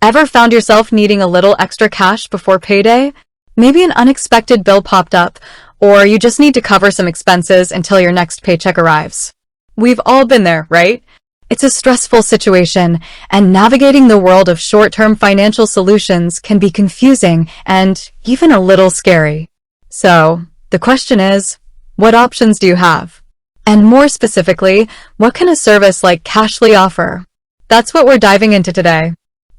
Ever found yourself needing a little extra cash before payday? Maybe an unexpected bill popped up, or you just need to cover some expenses until your next paycheck arrives. We've all been there, right? It's a stressful situation, and navigating the world of short-term financial solutions can be confusing and even a little scary. So, the question is, what options do you have? And more specifically, what can a service like Cashli offer? That's what we're diving into today.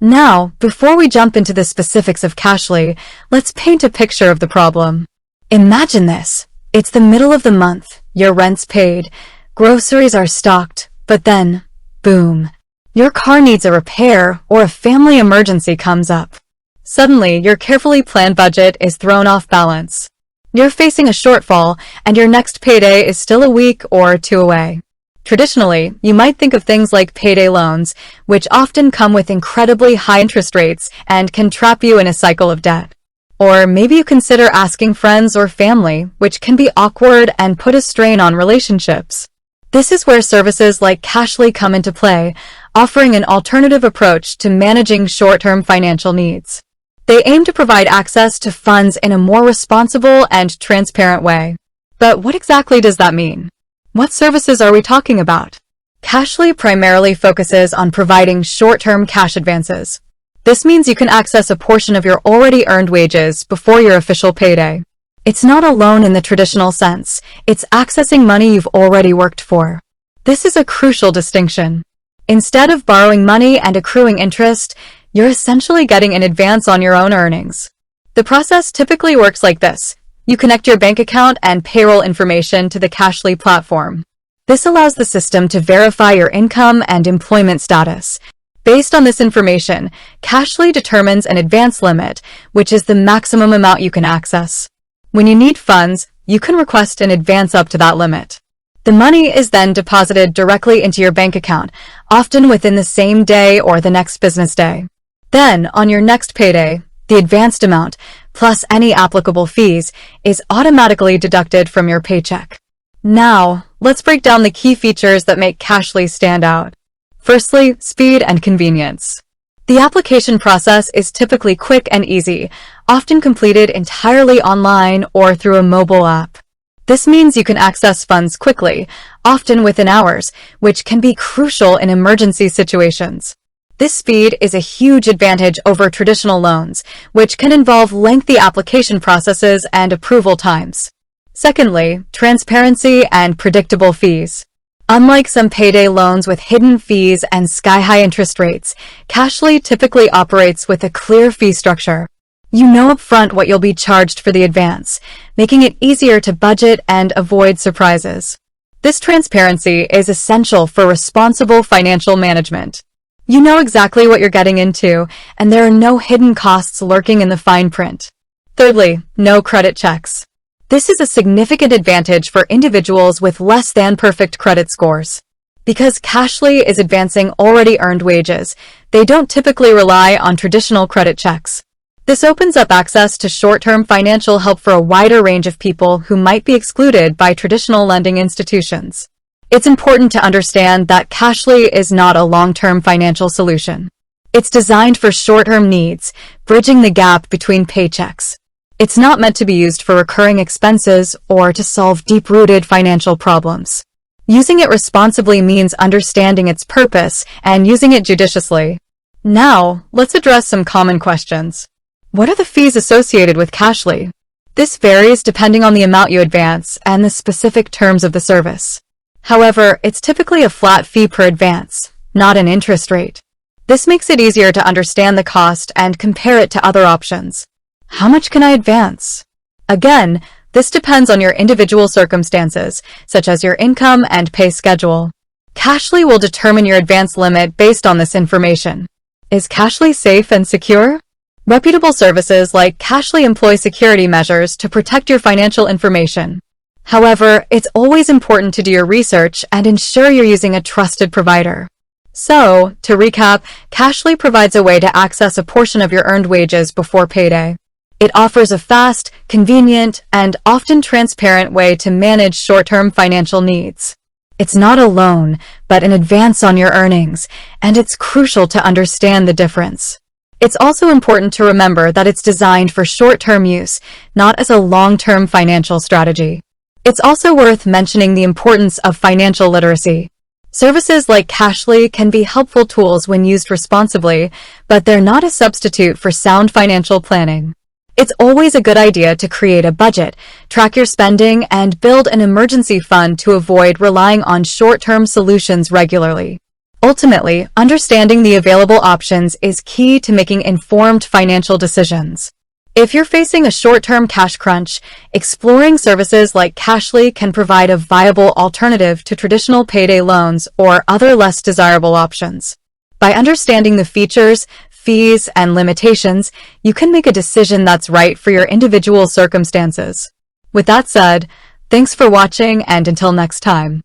Now, before we jump into the specifics of Cashli, let's paint a picture of the problem. Imagine this. It's the middle of the month, your rent's paid, groceries are stocked, but then, boom, your car needs a repair or a family emergency comes up. Suddenly, your carefully planned budget is thrown off balance. You're facing a shortfall, and your next payday is still a week or two away. Traditionally, you might think of things like payday loans, which often come with incredibly high interest rates and can trap you in a cycle of debt. Or maybe you consider asking friends or family, which can be awkward and put a strain on relationships. This is where services like Cashli come into play, offering an alternative approach to managing short-term financial needs. They aim to provide access to funds in a more responsible and transparent way. But what exactly does that mean? What services are we talking about? Cashli primarily focuses on providing short-term cash advances. This means you can access a portion of your already earned wages before your official payday. It's not a loan in the traditional sense, it's accessing money you've already worked for. This is a crucial distinction. Instead of borrowing money and accruing interest, you're essentially getting an advance on your own earnings. The process typically works like this. You connect your bank account and payroll information to the Cashli platform. This allows the system to verify your income and employment status. Based on this information, Cashli determines an advance limit, which is the maximum amount you can access. When you need funds, you can request an advance up to that limit. The money is then deposited directly into your bank account, often within the same day or the next business day. Then, on your next payday, the advanced amount, plus any applicable fees, is automatically deducted from your paycheck. Now, let's break down the key features that make Cashli stand out. Firstly, speed and convenience. The application process is typically quick and easy, often completed entirely online or through a mobile app. This means you can access funds quickly, often within hours, which can be crucial in emergency situations. This speed is a huge advantage over traditional loans, which can involve lengthy application processes and approval times. Secondly, transparency and predictable fees. Unlike some payday loans with hidden fees and sky-high interest rates, Cashli typically operates with a clear fee structure. You know upfront what you'll be charged for the advance, making it easier to budget and avoid surprises. This transparency is essential for responsible financial management. You know exactly what you're getting into, and there are no hidden costs lurking in the fine print. Thirdly, no credit checks. This is a significant advantage for individuals with less than perfect credit scores. Because Cashli is advancing already earned wages, they don't typically rely on traditional credit checks. This opens up access to short-term financial help for a wider range of people who might be excluded by traditional lending institutions. It's important to understand that Cashli is not a long-term financial solution. It's designed for short-term needs, bridging the gap between paychecks. It's not meant to be used for recurring expenses or to solve deep-rooted financial problems. Using it responsibly means understanding its purpose and using it judiciously. Now, let's address some common questions. What are the fees associated with Cashli? This varies depending on the amount you advance and the specific terms of the service. However, it's typically a flat fee per advance, not an interest rate. This makes it easier to understand the cost and compare it to other options. How much can I advance? Again, this depends on your individual circumstances, such as your income and pay schedule. Cashli will determine your advance limit based on this information. Is Cashli safe and secure? Reputable services like Cashli employ security measures to protect your financial information. However, it's always important to do your research and ensure you're using a trusted provider. So, to recap, Cashli provides a way to access a portion of your earned wages before payday. It offers a fast, convenient, and often transparent way to manage short-term financial needs. It's not a loan, but an advance on your earnings, and it's crucial to understand the difference. It's also important to remember that it's designed for short-term use, not as a long-term financial strategy. It's also worth mentioning the importance of financial literacy. Services like Cashli can be helpful tools when used responsibly, but they're not a substitute for sound financial planning. It's always a good idea to create a budget, track your spending, and build an emergency fund to avoid relying on short-term solutions regularly. Ultimately, understanding the available options is key to making informed financial decisions. If you're facing a short-term cash crunch, exploring services like Cashli can provide a viable alternative to traditional payday loans or other less desirable options. By understanding the features, fees, and limitations, you can make a decision that's right for your individual circumstances. With that said, thanks for watching, and until next time.